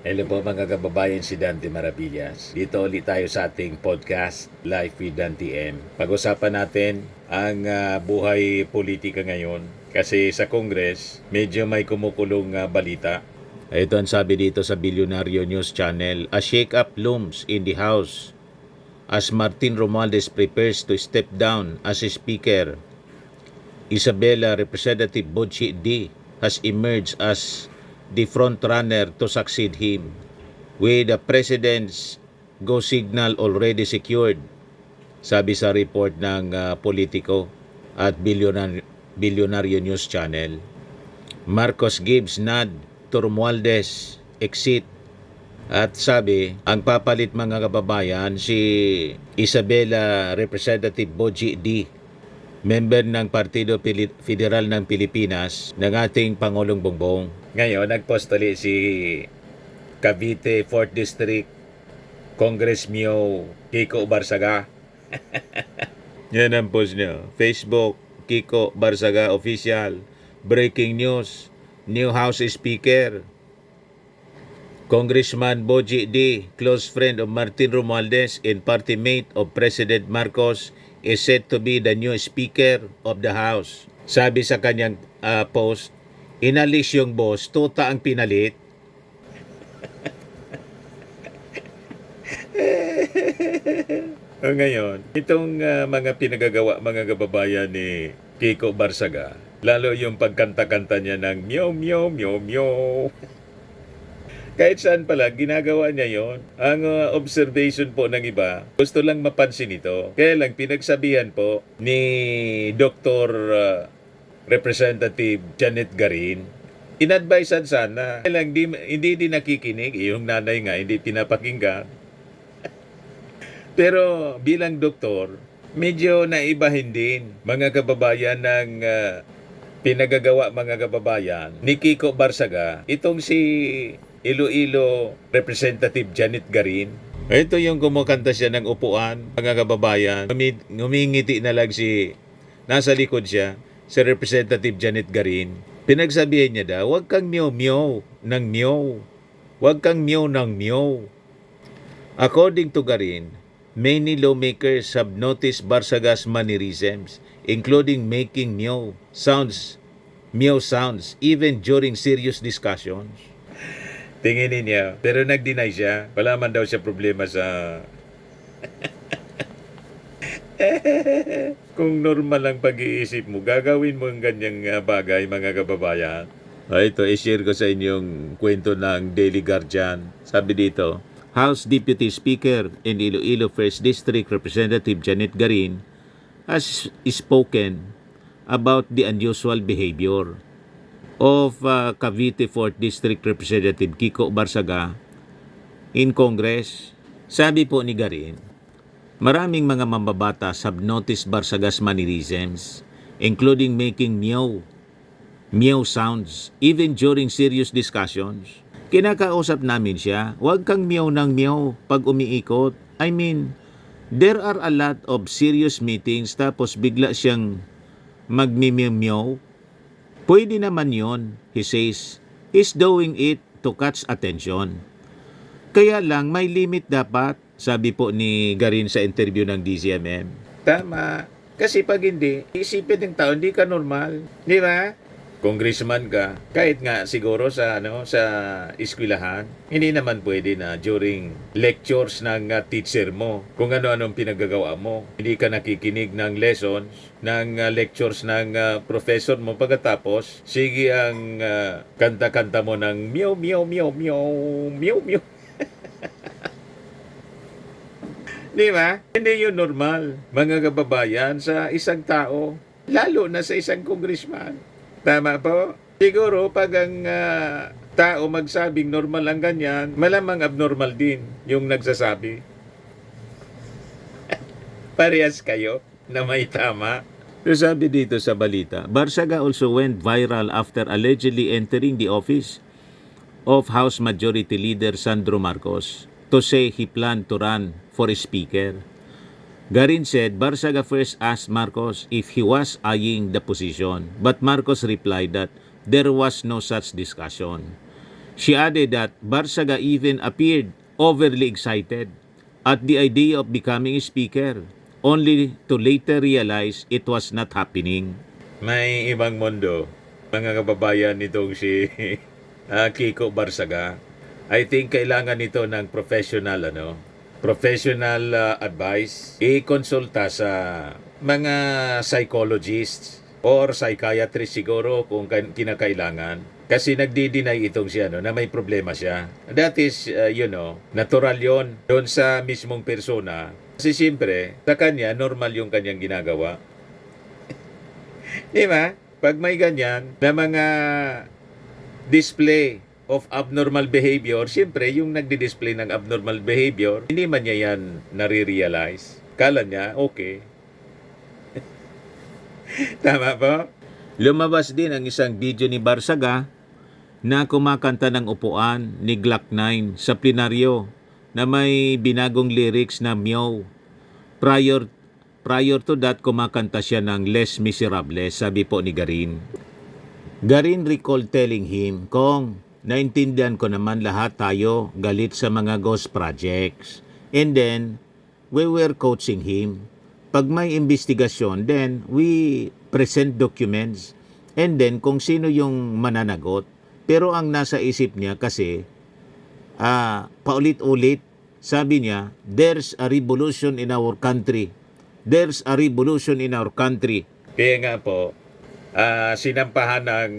Hello po mga kababayan, si Dante Maravillas. Dito ulit tayo sa ating podcast, Life with Dante M. Pag-usapan natin ang buhay politika ngayon. Kasi sa Congress, medyo may kumukulong balita. Ito ang sabi dito sa Bilyonaryo News Channel. A shake-up looms in the House as Martin Romualdez prepares to step down as Speaker. Isabela Representative Bochi D has emerged as the front-runner to succeed him, with the President's go signal already secured, sabi sa report ng Politico at Bilyonaryo News Channel. Marcos gives nod to Romualdez exit. At sabi, ang papalit mga kababayan, si Isabela Representative Boji D, member ng Partido Federal ng Pilipinas ng ating Pangulong Bongbong. Ngayon, nagpost ulit si Cavite 4th District Congress Mio Kiko Barsaga. Yan ang post niya. Facebook, Kiko Barsaga Official. Breaking news, new House Speaker. Congressman Boji D, close friend of Martin Romualdez and party mate of President Marcos, is said to be the new Speaker of the House. Sabi sa kanyang post, inalis yung boss, tuta ang pinalit. Ngayon, itong mga pinagagawa mga kababayan ni Kiko Barsaga, lalo yung pagkanta-kanta niya ng meow meow meow meow. Kahit saan pala, ginagawa niya yon. Ang observation po ng iba, gusto lang mapansin ito. Kaya lang pinagsabihan po ni Dr. Representative Janet Garin, inadvisean sana. Kaya lang hindi din nakikinig. Yung nanay nga, hindi pinapakinggan. Pero bilang doktor, medyo naibahin din mga kababayan ng pinagagawa mga kababayan ni Kiko Barsaga. Itong si Iloilo Representative Janet Garin. Ito yung kumakanta siya ng upuan, mga kababayan. Ngumingiti na lang nasa likod siya, si Representative Janet Garin. Pinagsabihan niya daw, huwag kang meow-meow ng meow. Huwag kang meow ng meow. According to Garin, many lawmakers have noticed Barsaga's mannerisms, including making meow sounds, even during serious discussions. Tinginin niya. Pero nag-deny siya. Wala man daw siya problema sa... Kung normal ang pag-iisip mo, gagawin mo ang ganyang bagay, mga kababayan. Ito, i-share ko sa inyong kwento ng Daily Guardian. Sabi dito, House Deputy Speaker and Iloilo 1st District Representative Janet Garin has spoken about the unusual behavior of Cavite 4th District Representative Kiko Barsaga in Congress. Sabi po ni Garin, maraming mga mambabatas have noticed Barsaga's mannerisms, including making meow sounds, even during serious discussions. Kinakausap namin siya, huwag kang meow ng meow pag umiikot. I mean, there are a lot of serious meetings tapos bigla siyang magmi-meow. Pwede naman yon, he says. He's doing it to catch attention. Kaya lang, may limit dapat, sabi po ni Garin sa interview ng DZMM. Tama. Kasi pag hindi, isipin ng tao, hindi ka normal. Di ba? Congressman ka, kahit nga siguro sa eskwelahan, hindi naman pwede na during lectures ng teacher mo, kung ano-anong pinagagawa mo, hindi ka nakikinig ng lessons, ng lectures ng professor mo, pagkatapos, sige ang kanta-kanta mo ng meow, meow, meow, meow, meow, meow. Di ba? Hindi yun normal, mga kababayan, sa isang tao, lalo na sa isang congressman. Tama po? Siguro pag ang tao magsabing normal ang ganyan, malamang abnormal din yung nagsasabi. Parehas kayo na may tama. So sabi dito sa balita, Barsaga also went viral after allegedly entering the office of House Majority Leader Sandro Marcos to say he planned to run for Speaker. Garin said Barsaga first asked Marcos if he was eyeing the position, but Marcos replied that there was no such discussion. She added that Barsaga even appeared overly excited at the idea of becoming a speaker, only to later realize it was not happening. May ibang mundo, mga kababayan nitong si Kiko Barsaga. I think kailangan nito ng professional advice. I-konsulta sa mga psychologists or psychiatrist siguro kung kinakailangan. Kasi nagdi-deny itong siya na may problema siya. That is, natural yon doon sa mismong persona. Kasi siyempre, sa kanya, normal yung kanyang ginagawa. Di ba? Pag may ganyan na mga display of abnormal behavior, siyempre, yung nagdi-display ng abnormal behavior, hindi man niya yan nare-realize. Kala niya, okay. Tama po? Lumabas din ang isang video ni Barsaga na kumakanta ng upuan ni Glock 9 sa plenaryo na may binagong lyrics na meow. Prior to that, kumakanta siya ng Les Miserables, sabi po ni Garin. Garin recalled telling him, Kong, naintindihan ko naman lahat tayo galit sa mga ghost projects. And then, we were coaching him. Pag may investigasyon, then we present documents. And then, kung sino yung mananagot. Pero ang nasa isip niya kasi, paulit-ulit, sabi niya, there's a revolution in our country. There's a revolution in our country. Kaya nga po, sinampahan ng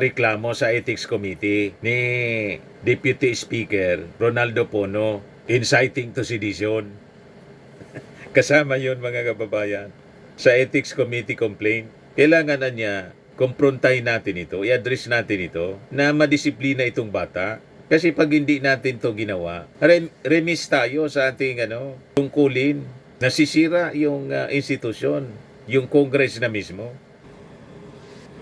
reklamo sa Ethics Committee ni Deputy Speaker Ronaldo Pono, inciting to sedition. Kasama yun mga kababayan sa Ethics Committee complaint. Kailangan na niya kumprontahin natin ito, i-address natin ito, na madisiplina itong bata. Kasi pag hindi natin to ginawa, remiss tayo sa ating tungkulin. Nasisira yung institusyon, yung Congress na mismo.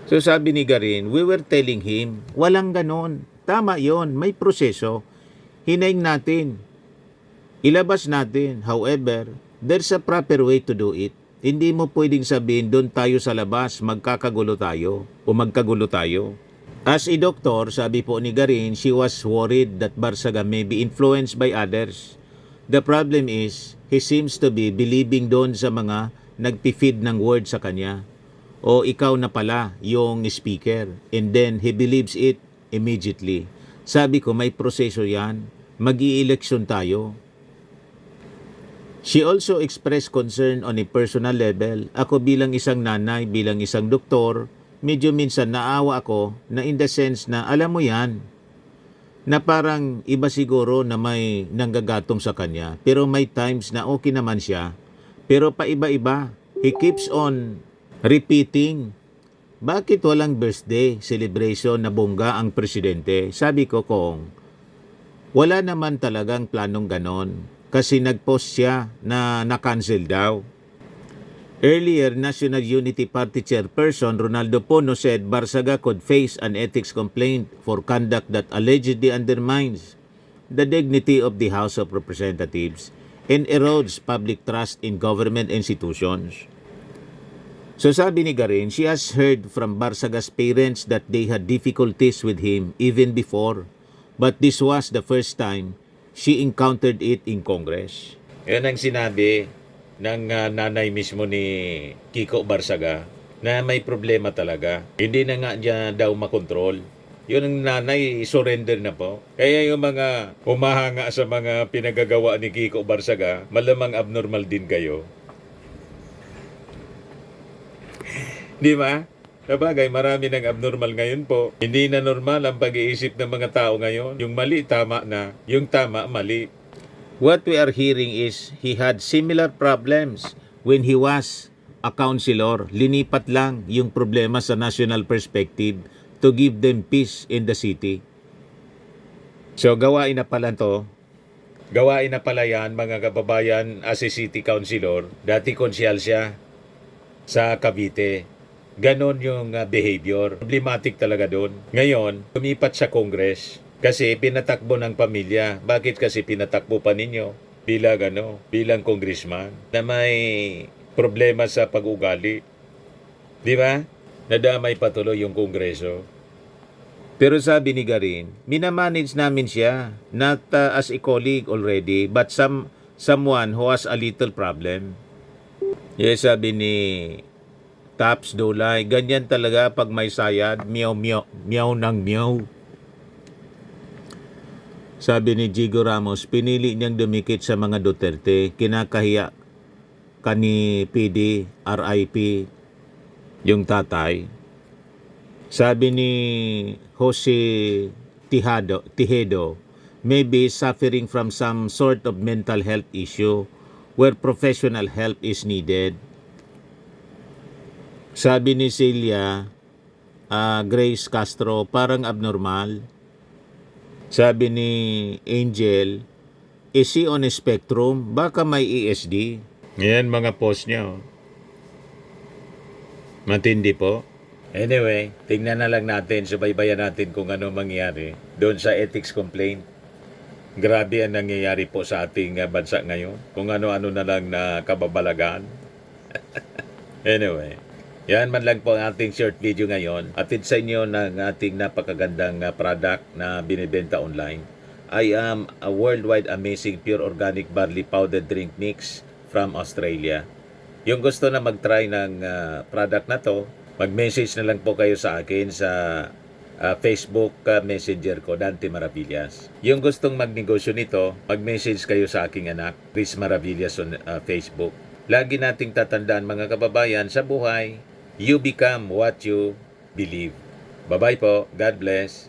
So sabi ni Garin, we were telling him, walang ganon. Tama yon, may proseso. Hinaing natin. Ilabas natin. However, there's a proper way to do it. Hindi mo pwedeng sabihin, doon tayo sa labas, magkakagulo tayo o magkagulo tayo. As a doctor, sabi po ni Garin, she was worried that Barsaga may be influenced by others. The problem is, he seems to be believing doon sa mga nagpi-feed ng word sa kanya. O ikaw na pala yung speaker. And then, he believes it immediately. Sabi ko, may proseso yan. Mag-i-eleksyon tayo. She also expressed concern on a personal level. Ako bilang isang nanay, bilang isang doktor, medyo minsan naawa ako na in the sense na alam mo yan, na parang iba siguro na may nanggagatong sa kanya. Pero may times na okay naman siya. Pero paiba-iba. He keeps on repeating, bakit walang birthday celebration na bongga ang presidente? Sabi ko, Kong, wala naman talagang planong ganon. Kasi nag-post siya na na-cancel daw. Earlier, National Unity Party Chairperson Ronaldo Pono said Barsaga could face an ethics complaint for conduct that allegedly undermines the dignity of the House of Representatives and erodes public trust in government institutions. So sabi ni Garin, she has heard from Barsaga's parents that they had difficulties with him even before, but this was the first time she encountered it in Congress. Yan ang sinabi ng nanay mismo ni Kiko Barsaga na may problema talaga. Hindi na nga niya daw makontrol. Yun ang nanay, surrender na po. Kaya yung mga humahanga sa mga pinagagawa ni Kiko Barsaga, malamang abnormal din kayo. Di ba? Sabagay, marami ng abnormal ngayon po. Hindi na normal ang pag-iisip ng mga tao ngayon. Yung mali, tama na. Yung tama, mali. What we are hearing is he had similar problems when he was a councilor. Linipat lang yung problema sa national perspective to give them peace in the city. So, gawain na pala to. Gawain na pala yan, mga kababayan, as a city councilor. Dati konsyal siya sa Cavite. Ganon yung behavior. Problematic talaga doon. Ngayon, lumipat sa Congress kasi pinatakbo ng pamilya. Bakit kasi pinatakbo pa ninyo bilang congressman na may problema sa pag-ugali? Di ba? Nadamay patuloy yung Kongreso. Pero sabi ni Garin, minamanage namin siya, not as a colleague already, but someone who has a little problem. Yes, sabi ni Taps Dolay, ganyan talaga pag may sayad, meow meow, meow ng meow. Sabi ni Jigo Ramos, pinili niyang dumikit sa mga Duterte, kinakahiya ka ni PD, RIP, yung tatay. Sabi ni Jose Tijedo, maybe suffering from some sort of mental health issue where professional help is needed. Sabi ni Celia Grace Castro, parang abnormal. Sabi ni Angel, is he on a spectrum? Baka may ESD. Yan mga post niya. Matindi po. Anyway, tingnan na lang natin, subaybayan natin kung ano mangyari doon sa ethics complaint. Grabe ang nangyayari po sa ating bansa ngayon. Kung ano-ano na lang na kababalagan. Anyway, yan man lang po ang ating short video ngayon. Atid sa inyo ng ating napakagandang product na binibenta online. I am a worldwide amazing pure organic barley powder drink mix from Australia. Yung gusto na mag-try ng product na to, mag-message na lang po kayo sa akin sa Facebook messenger ko, Dante Maravillas. Yung gustong magnegosyo nito, mag-message kayo sa aking anak, Chris Maravillas on Facebook. Lagi nating tatandaan mga kababayan sa buhay, you become what you believe. Bye-bye po. God bless.